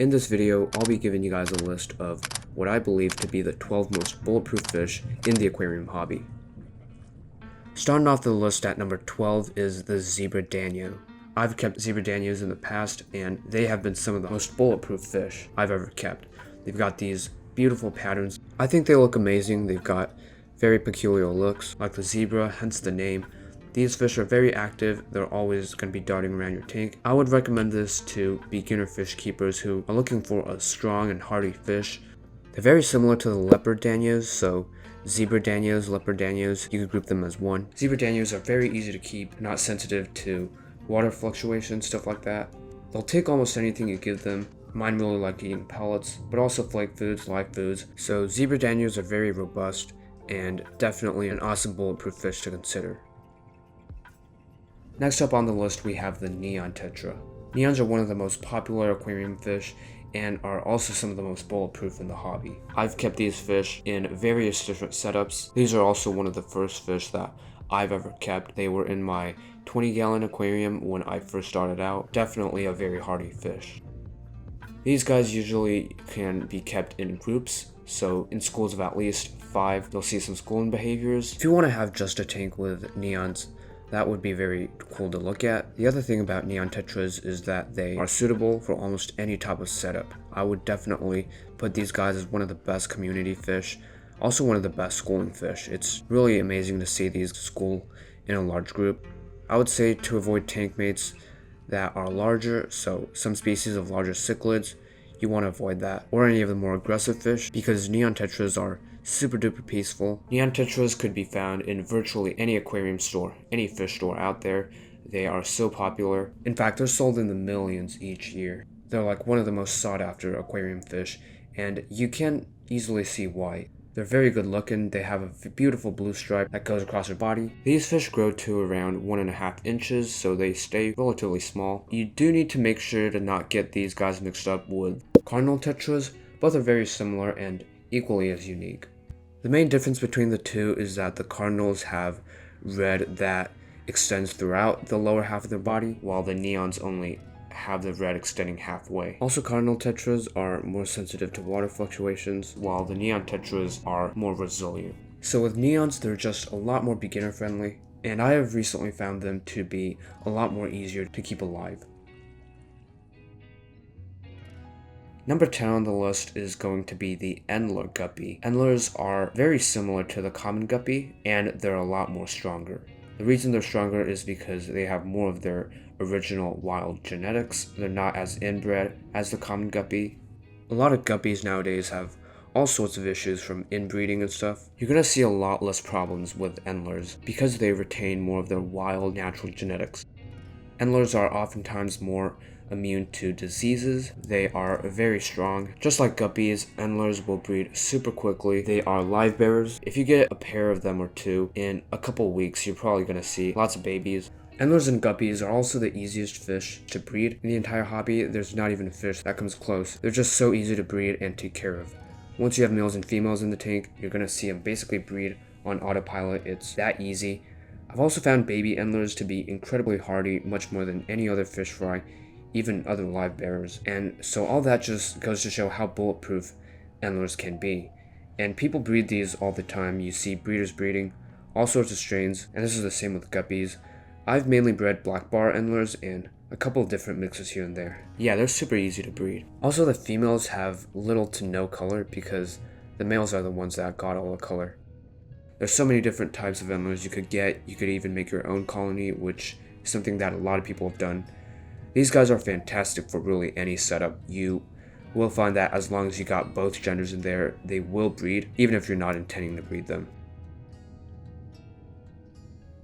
In this video, I'll be giving you guys a list of what I believe to be the 12 most bulletproof fish in the aquarium hobby. Starting off the list at number 12 is the zebra danio. I've kept zebra danios in the past, and they have been some of the most bulletproof fish I've ever kept. They've got these beautiful patterns. I think they look amazing. They've got very peculiar looks, like the zebra, hence the name. These fish are very active. They're always going to be darting around your tank. I would recommend this to beginner fish keepers who are looking for a strong and hardy fish. They're very similar to the leopard danios, so zebra danios, leopard danios, you could group them as one. Zebra danios are very easy to keep, not sensitive to water fluctuations, stuff like that. They'll take almost anything you give them. Mine really like eating pellets, but also flake foods, live foods. So zebra danios are very robust and definitely an awesome bulletproof fish to consider. Next up on the list, we have the neon tetra. Neons are one of the most popular aquarium fish and are also some of the most bulletproof in the hobby. I've kept these fish in various different setups. These are also one of the first fish that I've ever kept. They were in my 20-gallon aquarium when I first started out. Definitely a very hardy fish. These guys usually can be kept in groups, so in schools of at least 5, you'll see some schooling behaviors. If you want to have just a tank with neons, that would be very cool to look at. The other thing about neon tetras is that they are suitable for almost any type of setup. I would definitely put these guys as one of the best community fish, also one of the best schooling fish. It's really amazing to see these school in a large group. I would say to avoid tank mates that are larger, so some species of larger cichlids, you want to avoid that, or any of the more aggressive fish, because neon tetras are super duper peaceful. Neon tetras could be found in virtually any aquarium store, any fish store out there. They are so popular. In fact, they're sold in the millions each year. They're like one of the most sought after aquarium fish, and you can easily see why. They're very good looking. They have a beautiful blue stripe that goes across their body. These fish grow to around 1.5 inches, so they stay relatively small. You do need to make sure to not get these guys mixed up with cardinal tetras. Both are very similar and equally as unique. The main difference between the two is that the cardinals have red that extends throughout the lower half of their body, while the neons only have the red extending halfway. Also, cardinal tetras are more sensitive to water fluctuations, while the neon tetras are more resilient. So with neons, they're just a lot more beginner friendly, and I have recently found them to be a lot more easier to keep alive. Number 10 on the list is going to be the Endler guppy. Endlers are very similar to the common guppy, and they're a lot more stronger. The reason they're stronger is because they have more of their original wild genetics. They're not as inbred as the common guppy. A lot of guppies nowadays have all sorts of issues from inbreeding and stuff. You're gonna see a lot less problems with Endlers because they retain more of their wild natural genetics. Endlers are oftentimes more immune to diseases. They are very strong. Just like guppies, Endlers will breed super quickly. They are live bearers. If you get a pair of them or two, in a couple weeks, you're probably going to see lots of babies. Endlers and guppies are also the easiest fish to breed in the entire hobby. There's not even a fish that comes close. They're just so easy to breed and take care of. Once you have males and females in the tank, you're going to see them basically breed on autopilot. It's that easy. I've also found baby Endlers to be incredibly hardy, much more than any other fish fry, even other live bearers. And so all that just goes to show how bulletproof Endlers can be. And people breed these all the time. You see breeders breeding all sorts of strains, and this is the same with guppies. I've mainly bred black bar Endlers and a couple of different mixes here and there. Yeah, they're super easy to breed. Also, the females have little to no color because the males are the ones that got all the color. There's so many different types of Endlers you could get. You could even make your own colony, which is something that a lot of people have done. These guys are fantastic for really any setup. You will find that as long as you got both genders in there, they will breed, even if you're not intending to breed them.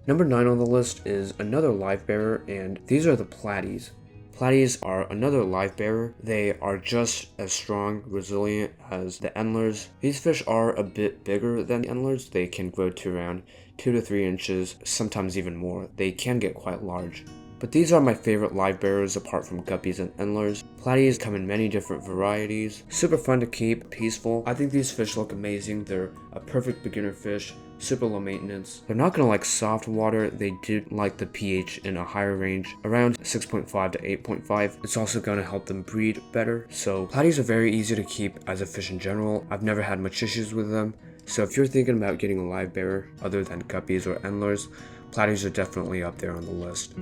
Number 9 on the list is another live bearer, and these are the platies. Platies are another live bearer. They are just as strong, resilient as the Endlers. These fish are a bit bigger than the Endlers. They can grow to around 2 to 3 inches, sometimes even more. They can get quite large. But these are my favorite live bearers apart from guppies and endlers. Platies come in many different varieties. Super fun to keep, peaceful. I think these fish look amazing. They're a perfect beginner fish, super low maintenance. They're not gonna like soft water. They do like the pH in a higher range, around 6.5 to 8.5. It's also gonna help them breed better. So platies are very easy to keep as a fish in general. I've never had much issues with them. So if you're thinking about getting a live bearer other than guppies or endlers, platies are definitely up there on the list.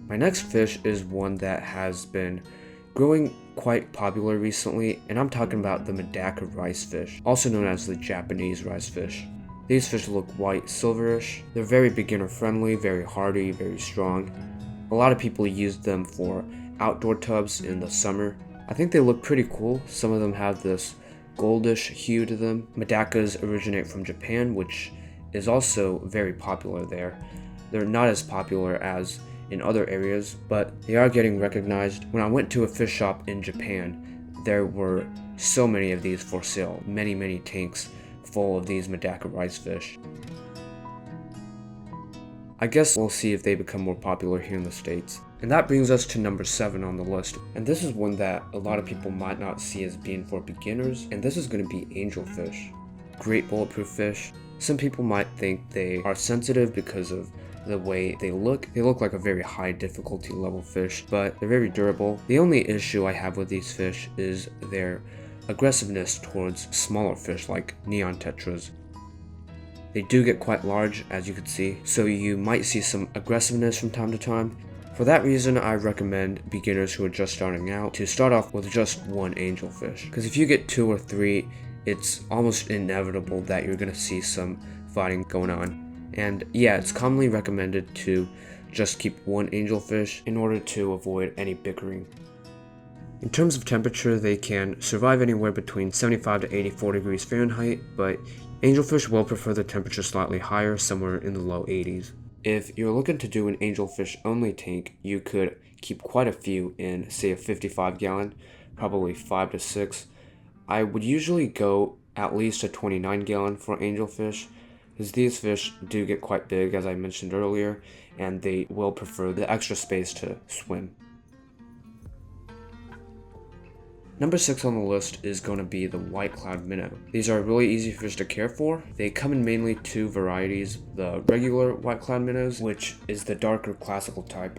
My next fish is one that has been growing quite popular recently, and I'm talking about the Medaka rice fish, also known as the Japanese rice fish. These fish look white silverish. They're very beginner friendly, very hardy, very strong. A lot of people use them for outdoor tubs in the summer. I think they look pretty cool. Some of them have this goldish hue to them. Medakas originate from Japan, which is also very popular there. They're not as popular as in other areas, but they are getting recognized. When I went to a fish shop in Japan, there were so many of these for sale, many tanks full of these Medaka rice fish. I guess we'll see if they become more popular here in the States. And that brings us to number 7 on the list. And this is one that a lot of people might not see as being for beginners, and this is going to be angelfish. Great bulletproof fish. Some people might think they are sensitive because of the way they look. They look like a very high difficulty level fish, but they're very durable. The only issue I have with these fish is their aggressiveness towards smaller fish like neon tetras. They do get quite large, as you can see, so you might see some aggressiveness from time to time. For that reason, I recommend beginners who are just starting out to start off with just one angelfish, because if you get 2 or 3, it's almost inevitable that you're going to see some fighting going on. And yeah, it's commonly recommended to just keep one angelfish in order to avoid any bickering. In terms of temperature, they can survive anywhere between 75 to 84 degrees Fahrenheit, but angelfish will prefer the temperature slightly higher, somewhere in the low 80s. If you're looking to do an angelfish only tank, you could keep quite a few in, say, a 55 gallon, probably 5 to 6. I would usually go at least a 29 gallon for angelfish, because these fish do get quite big, as I mentioned earlier, and they will prefer the extra space to swim. Number 6 on the list is going to be the white cloud minnow. These are really easy fish to care for. They come in mainly 2 varieties, the regular white cloud minnows, which is the darker classical type,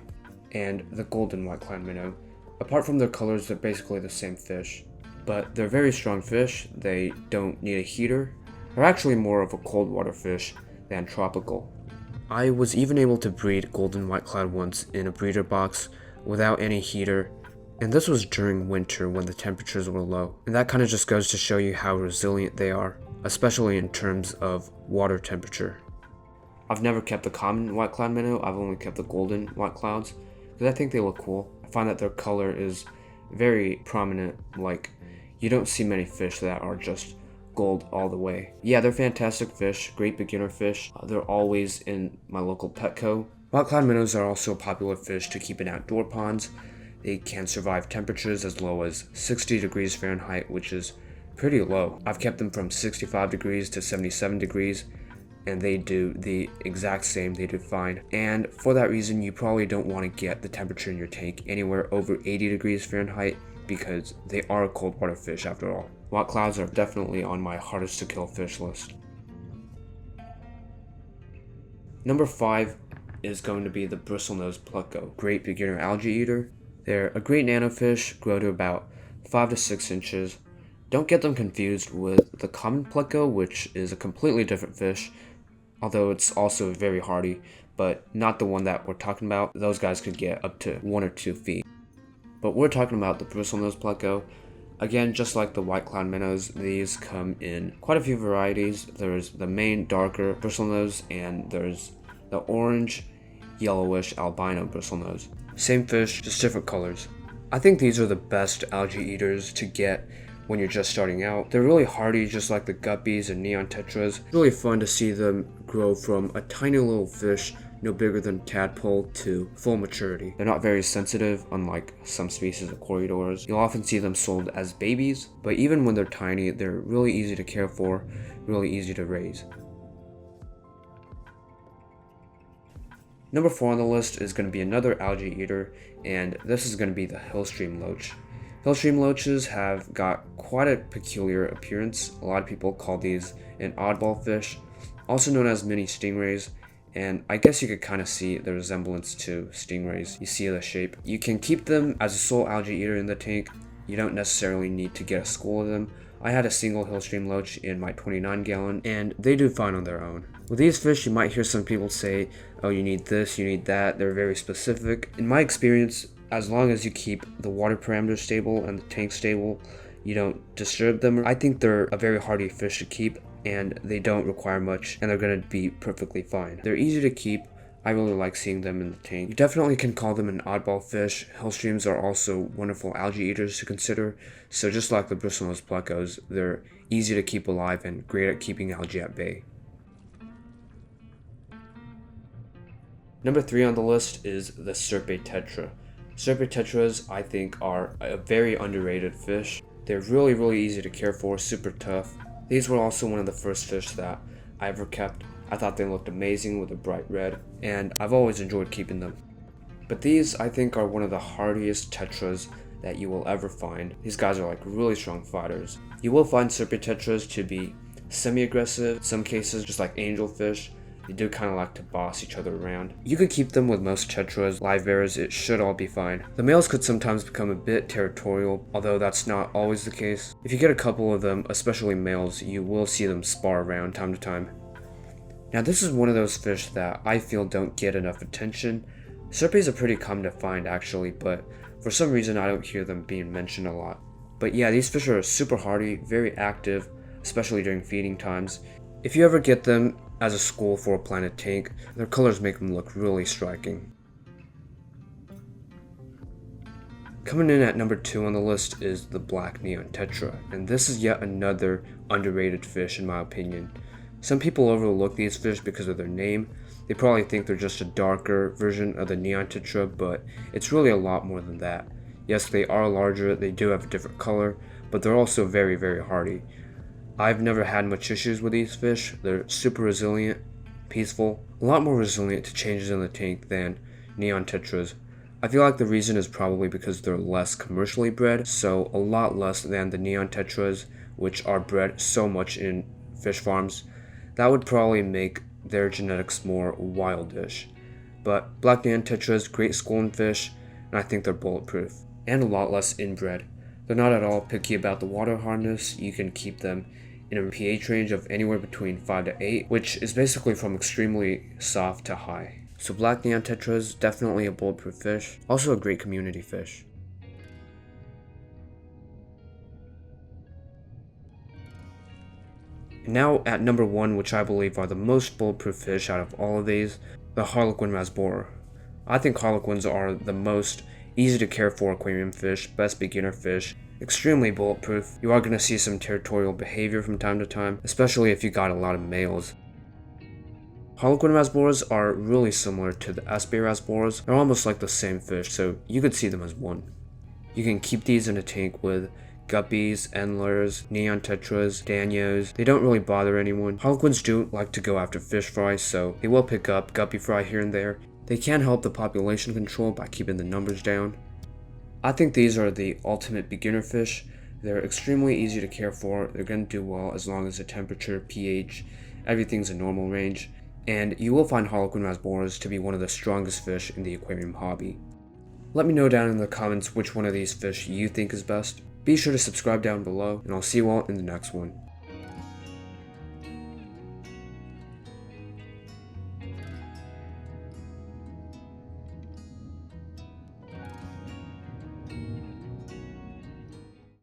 and the golden white cloud minnow. Apart from their colors, they're basically the same fish, but they're very strong fish. They don't need a heater. They're actually more of a cold water fish than tropical. I was even able to breed golden white cloud once in a breeder box without any heater, and this was during winter when the temperatures were low. And that kind of just goes to show you how resilient they are, especially in terms of water temperature. I've never kept the common white cloud minnow. I've only kept the golden white clouds because I think they look cool. I find that their color is very prominent. Like, you don't see many fish that are just gold all the way. Yeah, they're fantastic fish, great beginner fish. They're always in my local Petco. White cloud minnows are also a popular fish to keep in outdoor ponds. They can survive temperatures as low as 60 degrees Fahrenheit, which is pretty low. I've kept them from 65 degrees to 77 degrees, and they do the exact same. They do fine. And for that reason, you probably don't want to get the temperature in your tank anywhere over 80 degrees Fahrenheit, because they are a cold water fish after all. White clouds are definitely on my hardest to kill fish list. Number 5 is going to be the bristlenose pleco. Great beginner algae eater. They're a great nanofish, grow to about 5 to 6 inches. Don't get them confused with the common pleco, which is a completely different fish, although it's also very hardy, but not the one that we're talking about. Those guys could get up to 1 or 2 feet. But we're talking about the bristlenose pleco. Again, just like the white cloud minnows, these come in quite a few varieties. There's the main darker bristlenose, and there's the orange, yellowish albino bristlenose. Same fish, just different colors. I think these are the best algae eaters to get when you're just starting out. They're really hardy, just like the guppies and neon tetras. It's really fun to see them grow from a tiny little fish, no bigger than tadpole, to full maturity. They're not very sensitive, unlike some species of corridors. You'll often see them sold as babies, but even when they're tiny, they're really easy to care for, really easy to raise. Number 4 on the list is going to be another algae eater, and this is going to be the hillstream loach. Hillstream loaches have got quite a peculiar appearance. A lot of people call these an oddball fish, also known as mini stingrays, and I guess you could kind of see the resemblance to stingrays. You see the shape. You can keep them as a sole algae eater in the tank. You don't necessarily need to get a school of them. I had a single hillstream loach in my 29 gallon, and they do fine on their own. With these fish, you might hear some people say, oh, you need this, you need that. They're very specific. In my experience, as long as you keep the water parameters stable and the tank stable, you don't disturb them. I think they're a very hardy fish to keep, and they don't require much, and they're going to be perfectly fine. They're easy to keep. I really like seeing them in the tank. You definitely can call them an oddball fish. Hillstreams are also wonderful algae eaters to consider. So just like the bristlenose plecos, they're easy to keep alive and great at keeping algae at bay. Number 3 on the list is the Serpe tetra. Serpe tetras, I think, are a very underrated fish. They're really easy to care for, super tough. These were also one of the first fish that I ever kept. I thought they looked amazing with a bright red, and I've always enjoyed keeping them. But these, I think, are one of the hardiest tetras that you will ever find. These guys are like really strong fighters. You will find Serpe tetras to be semi-aggressive, in some cases just like angelfish. They do kind of like to boss each other around. You could keep them with most tetras, live bearers, it should all be fine. The males could sometimes become a bit territorial, although that's not always the case. If you get a couple of them, especially males, you will see them spar around time to time. Now this is one of those fish that I feel don't get enough attention. Serpes are pretty common to find actually, but for some reason I don't hear them being mentioned a lot. But yeah, these fish are super hardy, very active, especially during feeding times. If you ever get them as a school for a planted tank, their colors make them look really striking. Coming in at number 2 on the list is the black neon tetra, and this is yet another underrated fish in my opinion. Some people overlook these fish because of their name. They probably think they're just a darker version of the neon tetra, but it's really a lot more than that. Yes, they are larger, they do have a different color, but they're also very hardy. I've never had much issues with these fish. They're super resilient, peaceful, a lot more resilient to changes in the tank than neon tetras. I feel like the reason is probably because they're less commercially bred, so a lot less than the neon tetras, which are bred so much in fish farms. That would probably make their genetics more wildish. But black neon tetras, great schooling fish, and I think they're bulletproof. And a lot less inbred. They're not at all picky about the water hardness. You can keep them in a pH range of anywhere between 5 to 8, which is basically from extremely soft to high. So black neon tetras, definitely a bulletproof fish. Also a great community fish. And now at number 1, which I believe are the most bulletproof fish out of all of these, the Harlequin rasbora. I think Harlequins are the most easy to care for aquarium fish, best beginner fish, extremely bulletproof. You are going to see some territorial behavior from time to time, especially if you got a lot of males. Harlequin rasboras are really similar to the Aspe rasboras. They're almost like the same fish, so you could see them as one. You can keep these in a tank with guppies, endlers, neon tetras, danios. They don't really bother anyone. Harlequins do like to go after fish fry, so they will pick up guppy fry here and there. They can help the population control by keeping the numbers down. I think these are the ultimate beginner fish. They're extremely easy to care for. They're going to do well as long as the temperature, pH, everything's a normal range. And you will find Harlequin rasboras to be one of the strongest fish in the aquarium hobby. Let me know down in the comments which one of these fish you think is best. Be sure to subscribe down below, and I'll see you all in the next one.